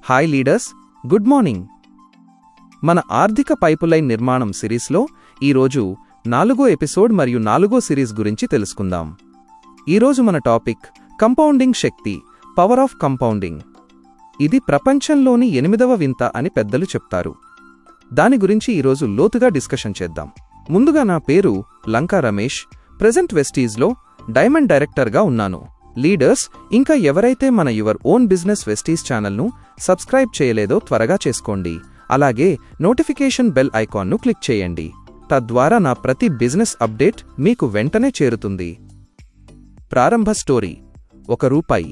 Hi leaders, good morning. మన ఆర్థిక pipeline నిర్మాణం సిరీస్లో ఈరోజు 4వ ఎపిసోడ్ మరియు 4వ సిరీస్ గురించి తెలుసుకుందాం. ఈరోజు మన topic compounding Shakti, power of compounding. ఇది ప్రపంచంలోని 8వ వింత అని పెద్దలు చెప్తారు. దాని గురించి ఈరోజు లోతుగా డిస్కషన్ చేద్దాం. ముందుగా నా పేరు లంకా రమేష్, ప్రెజెంట్ వెస్టీజ్లో డైమండ్ డైరెక్టర్గా ఉన్నాను. లీడర్స్, ఇంకా ఎవరైతే మన యువర్ ఓన్ బిజినెస్ వెస్టీజ్ ఛానల్ను సబ్స్క్రైబ్ చేయలేదో త్వరగా చేసుకోండి. అలాగే నోటిఫికేషన్ బెల్ ఐకాన్ను క్లిక్ చేయండి. తద్వారా నా ప్రతి బిజినెస్ అప్డేట్ మీకు వెంటనే చేరుతుంది. ప్రారంభ స్టోరీ. ₹1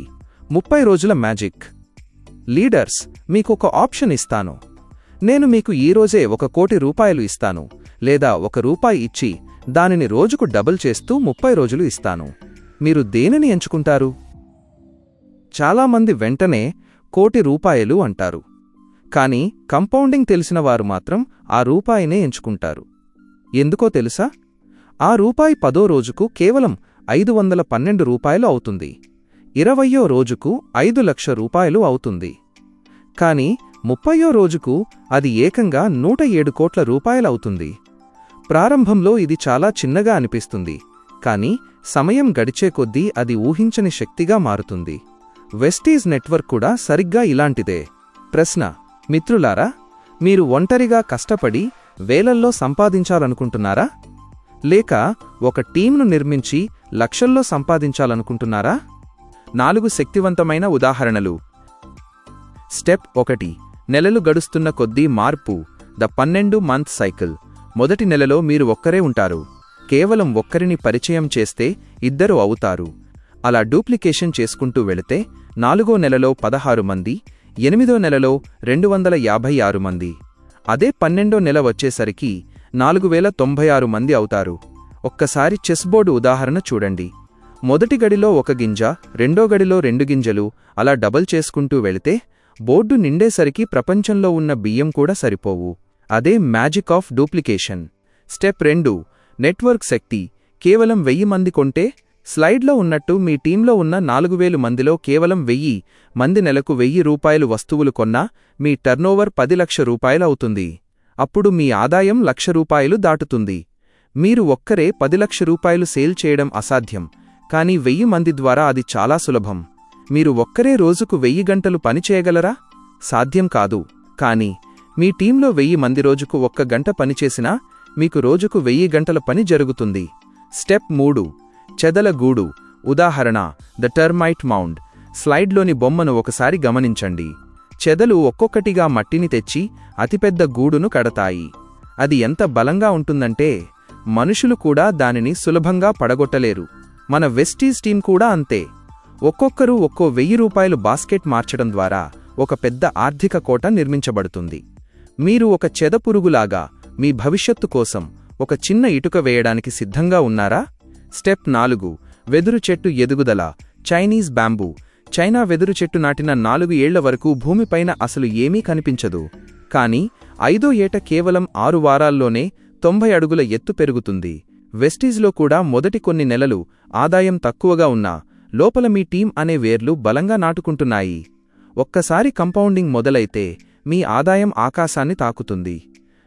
30 రోజుల మ్యాజిక్. లీడర్స్, మీకొక ఆప్షన్ ఇస్తాను. నేను మీకు ఈరోజే ₹1,00,00,000 ఇస్తాను, లేదా ₹1 ఇచ్చి దానిని రోజుకు డబుల్ చేస్తూ 30 రోజులు ఇస్తాను. మీరు దేనిని ఎంచుకుంటారు? చాలామంది వెంటనే ₹1,00,00,000 అంటారు. కానీ కంపౌండింగ్ తెలిసినవారు మాత్రం ఆ రూపాయినే ఎంచుకుంటారు. ఎందుకో తెలుసా? ఆ రూపాయి 10వ రోజుకు కేవలం ₹512 అవుతుంది. 20వ రోజుకు ₹5,00,000 అవుతుంది. కానీ 30వ రోజుకు అది ఏకంగా ₹107 కోట్ల అవుతుంది. ప్రారంభంలో ఇది చాలా చిన్నగా అనిపిస్తుంది, కానీ సమయం గడిచే కొద్దీ అది ఊహించని శక్తిగా మారుతుంది. వెస్టీజ్ నెట్వర్క్ కూడా సరిగ్గా ఇలాంటిదే. ప్రశ్న: మిత్రులారా, మీరు ఒంటరిగా కష్టపడి వేలల్లో సంపాదించాలనుకుంటున్నారా? లేక ఒక టీంను నిర్మించి లక్షల్లో సంపాదించాలనుకుంటున్నారా? 4 శక్తివంతమైన ఉదాహరణలు. స్టెప్ 1: నెలలు గడుస్తున్న కొద్దీ మార్పు, ద 12-month సైకిల్. మొదటి నెలలో మీరు ఒక్కరే ఉంటారు. కేవలం ఒక్కరిని పరిచయం చేస్తే 2 అవుతారు. అలా డూప్లికేషన్ చేసుకుంటూ వెళితే 4వ నెలలో 16 మంది, 8వ నెలలో 256 మంది. అదే 12వ నెల వచ్చేసరికి 4096 మంది అవుతారు. ఒక్కసారి చెస్ బోర్డు ఉదాహరణ చూడండి. మొదటి గడిలో 1 గింజ, రెండో గడిలో 2 గింజలు, అలా డబల్ చేసుకుంటూ వెళితే బోర్డు నిండేసరికి ప్రపంచంలో ఉన్న బియ్యం కూడా సరిపోవు. అదే magic of duplication. Step 2: network శక్తి. కేవలం 1000 మంది కొంటే, స్లైడ్లో ఉన్నట్టు మీ టీంలో ఉన్న 4000 మందిలో కేవలం 1000 మంది నెలకు ₹1000 వస్తువులు కొన్నా మీ టర్నోవర్ ₹10,00,000 అవుతుంది. అప్పుడు మీ ఆదాయం ₹1,00,000 దాటుతుంది. మీరు ఒక్కరే ₹10,00,000 సేల్ చేయడం అసాధ్యం, కానీ 1000 మంది ద్వారా అది చాలా సులభం. మీరు ఒక్కరే రోజుకు 1000 గంటలు పని చేయగలరా? సాధ్యం కాదు. కానీ మీ టీంలో 1000 మంది రోజుకు 1 గంట పనిచేసినా మీకు రోజుకు 1000 గంటల పని జరుగుతుంది. స్టెప్ 3: చెదల గూడు. ఉదాహరణ: ద టర్మైట్ మౌండ్. స్లైడ్లోని బొమ్మను ఒకసారి గమనించండి. చెదలు ఒక్కొక్కటిగా మట్టిని తెచ్చి అతిపెద్ద గూడును కడతాయి. అది ఎంత బలంగా ఉంటుందంటే మనుషులు కూడా దానిని సులభంగా పడగొట్టలేరు. మన వెస్టీజ్ టీం కూడా అంతే. ఒక్కొక్కరు ఒక్కో ₹1000 బాస్కెట్ మార్చడం ద్వారా ఒక పెద్ద ఆర్థిక కోట నిర్మించబడుతుంది. మీరు ఒక చెదపురుగులాగా మీ భవిష్యత్తు కోసం ఒక చిన్న ఇటుక వేయడానికి సిద్ధంగా ఉన్నారా? స్టెప్ 4: వెదురు చెట్టు ఎదుగుదల. Chinese bamboo. చైనా వెదురు చెట్టు నాటిన 4 ఏళ్ల వరకు భూమిపైన అసలు ఏమీ కనిపించదు. కానీ 5వ ఏట కేవలం 6 వారాల్లోనే 90 అడుగుల ఎత్తు పెరుగుతుంది. వెస్టీజ్లో కూడా మొదటి కొన్ని నెలలు ఆదాయం తక్కువగా ఉన్నా లోపల మీ టీం అనే వేర్లు బలంగా నాటుకుంటున్నాయి. ఒక్కసారి కంపౌండింగ్ మొదలైతే మీ ఆదాయం ఆకాశాన్ని తాకుతుంది.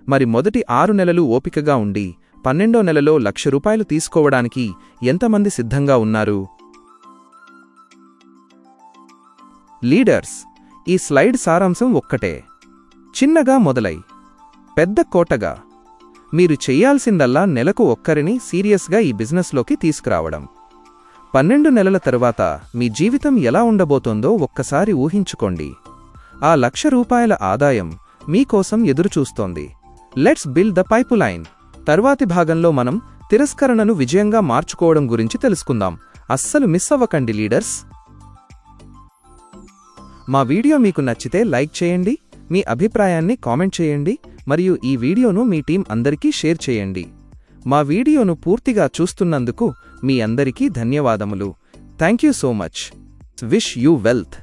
మరి మొదటి 6 నెలలు ఓపికగా ఉండి 12వ నెలలో ₹1,00,000 తీసుకోవడానికి ఎంతమంది సిద్ధంగా ఉన్నారు? లీడర్స్, ఈ స్లైడ్ సారాంశం ఒక్కటే. చిన్నగా మొదలై పెద్ద కోటగా. మీరు చెయ్యాల్సిందల్లా నెలకు ఒక్కరిని సీరియస్గా ఈ బిజినెస్లోకి తీసుకురావడం. 12 నెలల తరువాత మీ జీవితం ఎలా ఉండబోతోందో ఒక్కసారి ఊహించుకోండి. ఆ ₹1,00,000 ఆదాయం మీకోసం ఎదురుచూస్తోంది. Let's build the pipeline. తర్వాతి భాగంలో మనం తిరస్కరణను విజయంగా మార్చుకోవడం గురించి తెలుసుకుందాం. అస్సలు మిస్ అవ్వకండి లీడర్స్. మా వీడియో మీకు నచ్చితే లైక్ చేయండి, మీ అభిప్రాయాన్ని కామెంట్ చేయండి, మరియు ఈ వీడియోను మీ టీం అందరికీ షేర్ చేయండి. మా వీడియోను పూర్తిగా చూస్తున్నందుకు మీ అందరికీ ధన్యవాదములు. Thank you so much. Wish you wealth.